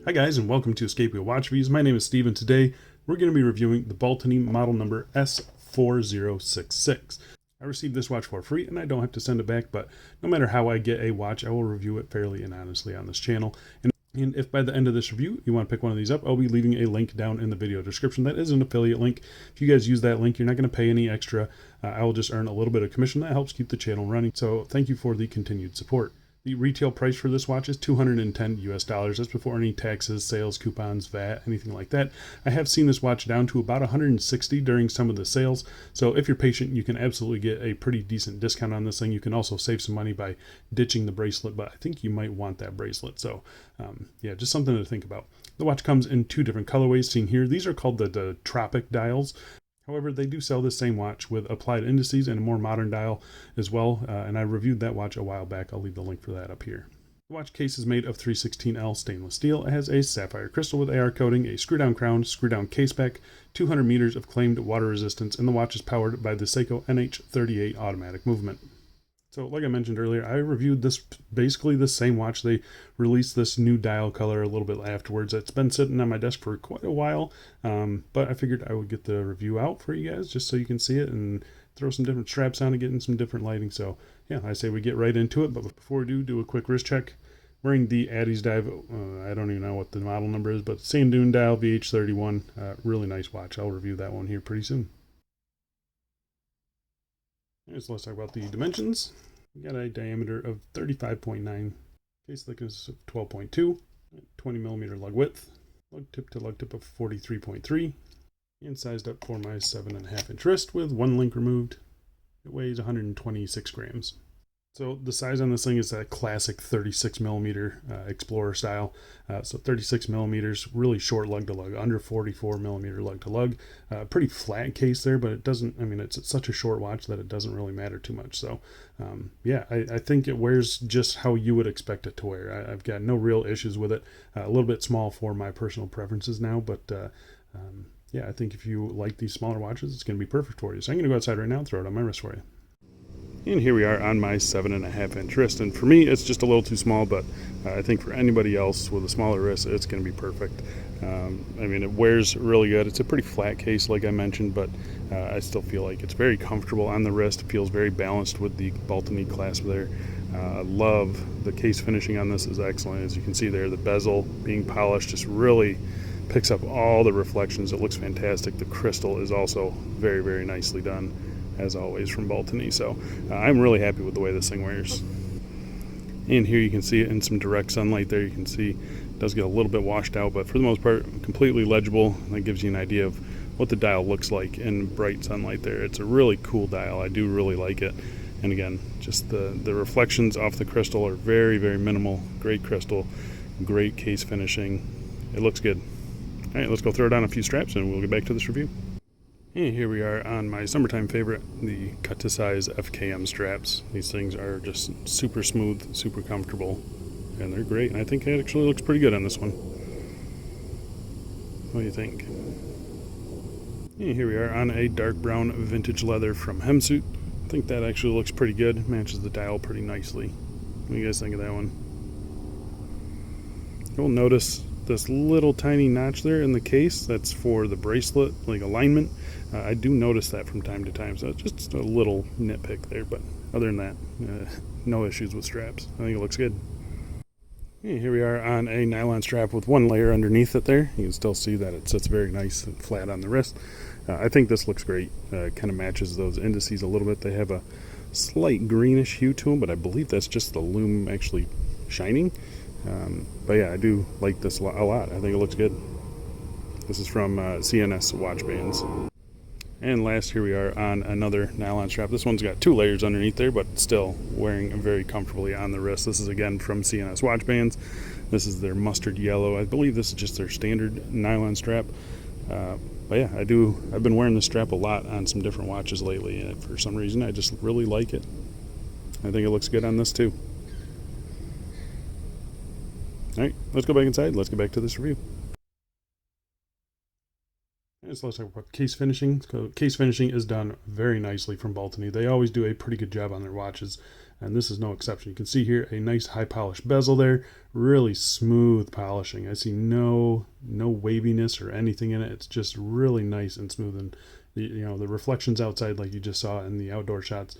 Hi guys, and welcome to Escape Wheel Watch Reviews. My name is Steve, and today we're going to be reviewing the Baltany model number S4066. I received this watch for free and I don't have to send it back, but no matter how I get a watch, I will review it fairly and honestly on this channel. And if by the end of this review you want to pick one of these up, I'll be leaving a link down in the video description. That is an affiliate link. If you guys use that link, you're not going to pay any extra. I will just earn a little bit of commission that helps keep the channel running. So thank you for the continued support. The retail price for this watch is $210 US. That's before any taxes, sales, coupons, VAT, anything like that. I have seen this watch down to about $160 during some of the sales. So if you're patient, you can absolutely get a pretty decent discount on this thing. You can also save some money by ditching the bracelet, but I think you might want that bracelet. So yeah, just something to think about. The watch comes in two different colorways seen here. These are called the Tropic dials. However, they do sell this same watch with applied indices and a more modern dial as well, and I reviewed that watch a while back. I'll leave the link for that up here. The watch case is made of 316L stainless steel. It has a sapphire crystal with AR coating, a screw-down crown, screw-down case back, 200 meters of claimed water resistance, and the watch is powered by the Seiko NH38 automatic movement. So like I mentioned earlier, I reviewed this basically the same watch. They released this new dial color a little bit afterwards. It's been sitting on my desk for quite a while, but I figured I would get the review out for you guys just so you can see it and throw some different straps on and get in some different lighting. So yeah, I say we get right into it, but before we do a quick wrist check. Wearing the Addy's dive, I don't even know what the model number is, but Sand Dune dial VH31, really nice watch. I'll review that one here pretty soon. So let's talk about the dimensions. We got a diameter of 35.9, case thickness of 12.2, 20 millimeter lug width, lug tip to lug tip of 43.3, and sized up for my 7.5 inch wrist with one link removed. It weighs 126 grams. So the size on this thing is that classic 36 millimeter Explorer style. So 36 millimeters, really short lug to lug, under 44 millimeter lug to lug. Pretty flat case there, but it doesn't, I mean, it's such a short watch that it doesn't really matter too much. So yeah, I think it wears just how you would expect it to wear. I've got no real issues with it. A little bit small for my personal preferences now, but yeah, I think if you like these smaller watches, it's going to be perfect for you. So I'm going to go outside right now and throw it on my wrist for you. And here we are on my 7.5 inch wrist, and for me it's just a little too small, but I think for anybody else with a smaller wrist it's going to be perfect. I mean, it wears really good. It's a pretty flat case like I mentioned, but I still feel like it's very comfortable on the wrist. It feels very balanced with the Baltany clasp there. I love the case finishing on this, is excellent. As you can see there, the bezel being polished just really picks up all the reflections. It looks fantastic. The crystal is also very, very nicely done, as always, from Baltany. So I'm really happy with the way this thing wears. And here you can see it in some direct sunlight there. You can see it does get a little bit washed out, but for the most part completely legible. That gives you an idea of what the dial looks like in bright sunlight there. It's a really cool dial. I do really like it. And again, just the reflections off the crystal are very, very minimal. Great crystal, great case finishing. It looks good. All right, let's go throw it on a few straps and we'll get back to this review. And here we are on my summertime favorite, the cut to size FKM straps. These things are just super smooth, super comfortable, and they're great. And I think it actually looks pretty good on this one. What do you think? And here we are on a dark brown vintage leather from Hemsuit. I think that actually looks pretty good. Matches the dial pretty nicely. What do you guys think of that one? You'll notice this little tiny notch there in the case. That's for the bracelet, like alignment. I do notice that from time to time, so it's just a little nitpick there, but other than that, no issues with straps. I think it looks good. And here we are on a nylon strap with one layer underneath it there. You can still see that it sits very nice and flat on the wrist. I think this looks great. Kind of matches those indices a little bit. They have a slight greenish hue to them, but I believe that's just the lume actually shining. But yeah, I do like this a lot. I think it looks good. This is from CNS watch bands. And last, here we are on another nylon strap. This one's got two layers underneath there, but still wearing very comfortably on the wrist. This is again from CNS watch bands. This is their mustard yellow. I believe this is just their standard nylon strap. But yeah, I've been wearing this strap a lot on some different watches lately, and for some reason I just really like it. I think it looks good on this too. Alright, let's go back inside. Let's get back to this review. So let's talk about case finishing. So case finishing is done very nicely from Baltany. They always do a pretty good job on their watches. and this is no exception. You can see here a nice high polished bezel there, really smooth polishing. I see no waviness or anything in it. It's just really nice and smooth, and the reflections outside, like you just saw in the outdoor shots,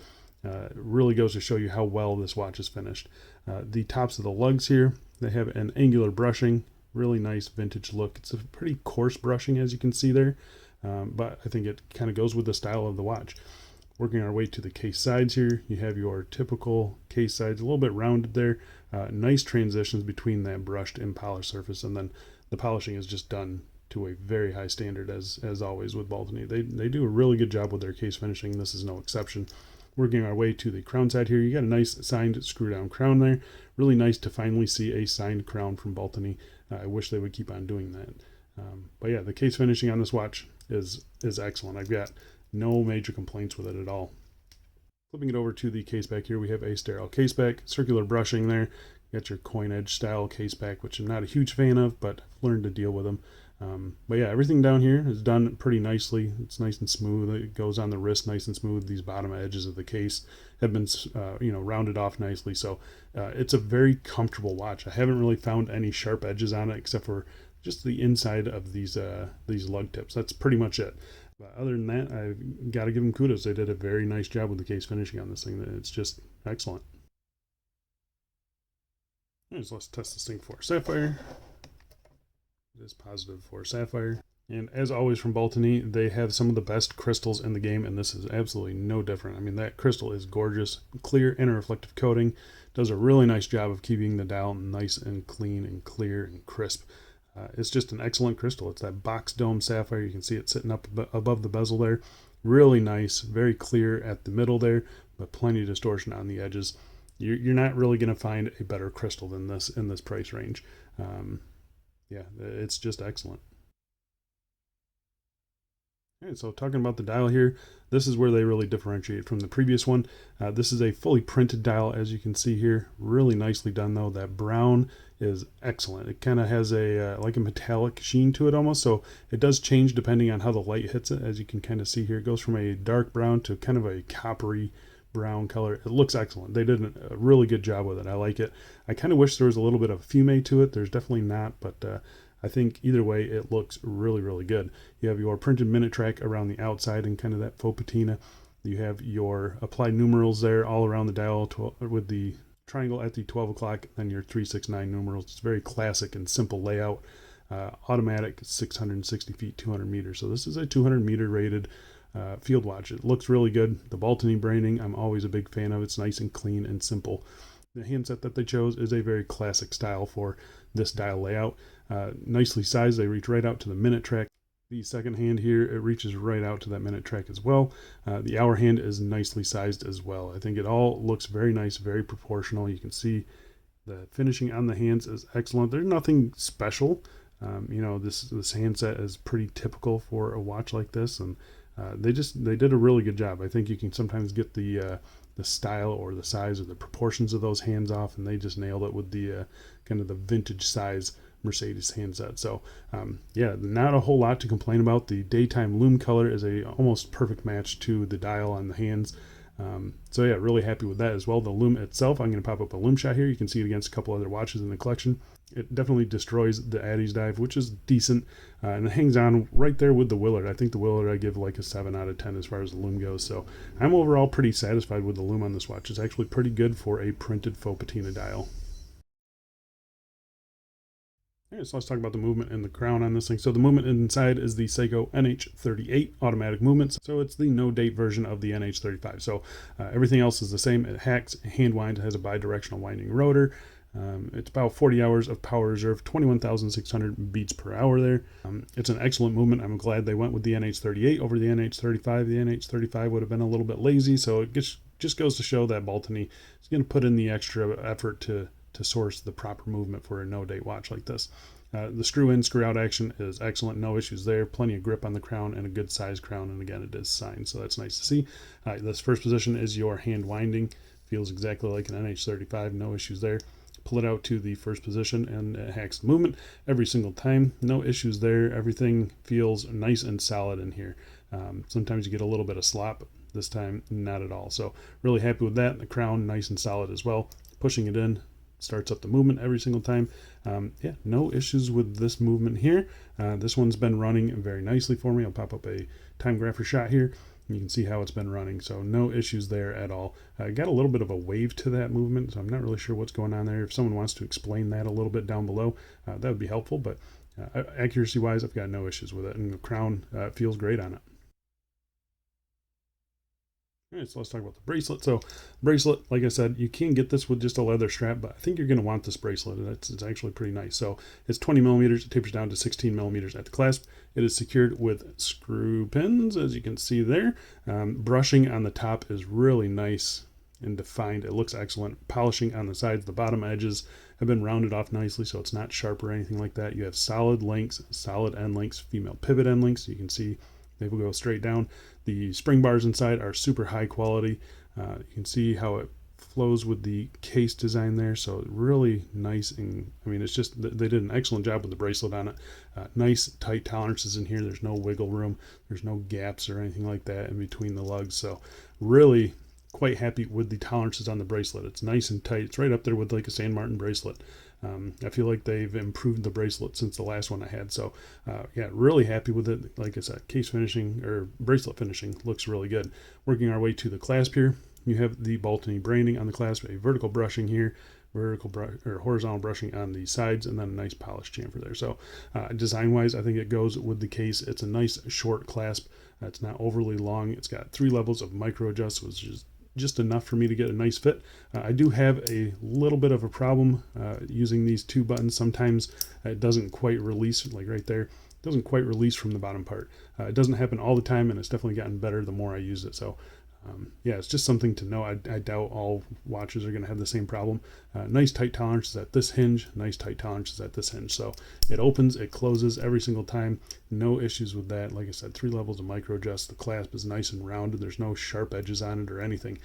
really goes to show you how well this watch is finished. The tops of the lugs here, they have an angular brushing, really nice vintage look. It's a pretty coarse brushing, as you can see there, but I think it kind of goes with the style of the watch. Working our way to the case sides here, you have your typical case sides, a little bit rounded there. Nice transitions between that brushed and polished surface, and then the polishing is just done to a very high standard, as always with Baltany. They do a really good job with their case finishing. This is no exception. Working our way to the crown side here, you got a nice signed screw down crown there. Really nice to finally see a signed crown from Baltany. I wish they would keep on doing that. But yeah, the case finishing on this watch is excellent. I've got no major complaints with it at all. Flipping it over to the case back here, we have a sterile case back, circular brushing there. You got your coin edge style case back, which I'm not a huge fan of, but I've learned to deal with them. But yeah, everything down here is done pretty nicely. It's nice and smooth. It goes on the wrist nice and smooth. These bottom edges of the case have been rounded off nicely. So it's a very comfortable watch. I haven't really found any sharp edges on it except for just the inside of these lug tips. That's pretty much it. But other than that, I've got to give them kudos. They did a very nice job with the case finishing on this thing. It's just excellent. Right, so let's test this thing for sapphire. It is positive for sapphire. And as always from Baltany, they have some of the best crystals in the game, and this is absolutely no different. I mean, that crystal is gorgeous. Clear inner reflective coating. Does a really nice job of keeping the dial nice and clean and clear and crisp. It's just an excellent crystal. It's that box dome sapphire. You can see it sitting up above the bezel there. Really nice, very clear at the middle there, but plenty of distortion on the edges. You're not really going to find a better crystal than this in this price range. Yeah, it's just excellent. Okay, so talking about the dial here, this is where they really differentiate from the previous one. This is a fully printed dial, as you can see here. Really nicely done though. That brown is excellent. It kind of has a like a metallic sheen to it almost, so it does change depending on how the light hits it. As you can kind of see here, it goes from a dark brown to kind of a coppery brown color. It looks excellent. They did a really good job with it. I like it. I kind of wish there was a little bit of fume to it. There's definitely not, but I think either way it looks really, really good. You have your printed minute track around the outside and kind of that faux patina. You have your applied numerals there all around the dial with the triangle at the 12 o'clock, then your 369 numerals. It's very classic and simple layout. Automatic, 660 feet, 200 meters. So this is a 200 meter rated field watch. It looks really good. The Baltany branding, I'm always a big fan of. It's nice and clean and simple. The handset that they chose is a very classic style for this dial layout. Nicely sized. They reach right out to the minute track. The second hand here, it reaches right out to that minute track as well. The hour hand is nicely sized as well. I think it all looks very nice, very proportional. You can see the finishing on the hands is excellent. There's nothing special. This handset is pretty typical for a watch like this, and they did a really good job. I think you can sometimes get the style or the size or the proportions of those hands off, and they just nailed it with the kind of the vintage size Mercedes handset. So yeah, not a whole lot to complain about. The daytime lume color is a almost perfect match to the dial on the hands. So yeah, really happy with that as well. The lume itself, I'm going to pop up a Lume Shot here. You can see it against a couple other watches in the collection. It definitely destroys the Addy's dive, which is decent, and it hangs on right there with the Willard. I think the Willard I give like a 7 out of 10 as far as the lume goes. So I'm overall pretty satisfied with the lume on this watch. It's actually pretty good for a printed faux patina dial. Okay, so let's talk about the movement and the crown on this thing. So the movement inside is the Seiko NH38 automatic movements. So it's the no date version of the NH35. So everything else is the same. It hacks, hand winds, has a bi-directional winding rotor. It's about 40 hours of power reserve, 21,600 beats per hour there. It's an excellent movement. I'm glad they went with the NH38 over the NH35. The NH35 would have been a little bit lazy. So it just goes to show that Baltany is going to put in the extra effort to source the proper movement for a no-date watch like this. The screw-in, screw-out action is excellent. No issues there. Plenty of grip on the crown and a good size crown. And again, it is signed, so that's nice to see. This first position is your hand winding. Feels exactly like an NH35. No issues there. Pull it out to the first position and it hacks the movement every single time. No issues there. Everything feels nice and solid in here. Sometimes you get a little bit of slop. This time, not at all. So really happy with that. The crown, nice and solid as well. Pushing it in, starts up the movement every single time. Yeah, no issues with this movement here. This one's been running very nicely for me. I'll pop up a time grapher shot here. You can see how it's been running, so no issues there at all. Got a little bit of a wave to that movement, so I'm not really sure what's going on there. If someone wants to explain that a little bit down below, that would be helpful, but accuracy-wise, I've got no issues with it, and the crown feels great on it. All right, so let's talk about the bracelet. So bracelet, like I said, you can get this with just a leather strap, but I think you're going to want this bracelet. It's actually pretty nice. So it's 20 millimeters. It tapers down to 16 millimeters at the clasp. It is secured with screw pins, as you can see there. Brushing on the top is really nice and defined. It looks excellent. Polishing on the sides, the bottom edges have been rounded off nicely, so it's not sharp or anything like that. You have solid links, solid end links, female pivot end links. You can see they will go straight down. The spring bars inside are super high quality. You can see how it flows with the case design there, so really nice. And I mean, it's just, they did an excellent job with the bracelet on it. Nice tight tolerances in here. There's no wiggle room. There's no gaps or anything like that in between the lugs. So really quite happy with the tolerances on the bracelet. It's nice and tight. It's right up there with like a San Martin bracelet. I feel like they've improved the bracelet since the last one I had. So yeah, really happy with it. Like I said, case finishing or bracelet finishing looks really good. Working our way to the clasp here, you have the Baltany branding on the clasp, a vertical brushing here, horizontal brushing on the sides, and then a nice polished chamfer there. So design wise, I think it goes with the case. It's a nice short clasp. It's not overly long. It's got 3 levels of micro adjust, which is just enough for me to get a nice fit. I do have a little bit of a problem using these 2 buttons. Sometimes it doesn't quite release, like right there, it doesn't quite release from the bottom part. It doesn't happen all the time, and it's definitely gotten better the more I use it. So yeah, it's just something to know. I doubt all watches are going to have the same problem. Nice tight tolerances at this hinge, nice tight tolerances at this hinge. So it opens, it closes every single time. No issues with that. Like I said, 3 levels of micro adjust. The clasp is nice and rounded. There's no sharp edges on it or anything.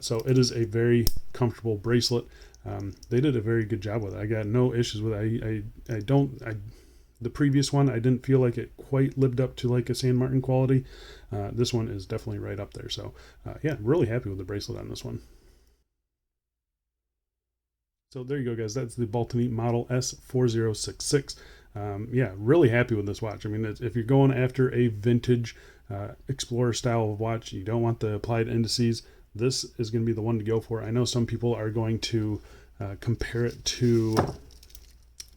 So it is a very comfortable bracelet. They did a very good job with it. I got no issues with it. The previous one, I didn't feel like it quite lived up to like a San Martin quality. This one is definitely right up there. So yeah, really happy with the bracelet on this one. So there you go, guys. That's the Baltany model S4066. Yeah, really happy with this watch. I mean, if you're going after a vintage Explorer style of watch, you don't want the applied indices, this is going to be the one to go for. I know some people are going to compare it to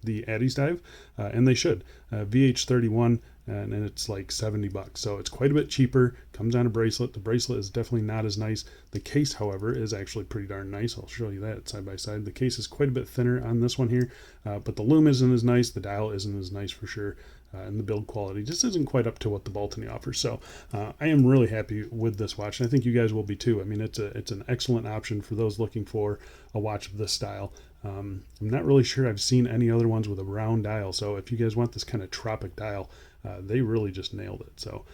the Addy's Dive, and they should. VH31, and it's like $70, so it's quite a bit cheaper. Comes on a bracelet. The bracelet is definitely not as nice. The case, however, is actually pretty darn nice. I'll show you that side by side. The case is quite a bit thinner on this one here, but the lume isn't as nice. The dial isn't as nice for sure, and the build quality just isn't quite up to what the Baltany offers. So I am really happy with this watch, and I think you guys will be too. I mean, it's an excellent option for those looking for a watch of this style. I'm not really sure I've seen any other ones with a round dial, so if you guys want this kind of Tropic dial, they really just nailed it. So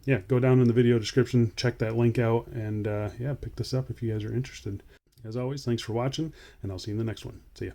yeah, go down in the video description, check that link out, and yeah, pick this up if you guys are interested. As always, thanks for watching, and I'll see you in the next one. See ya.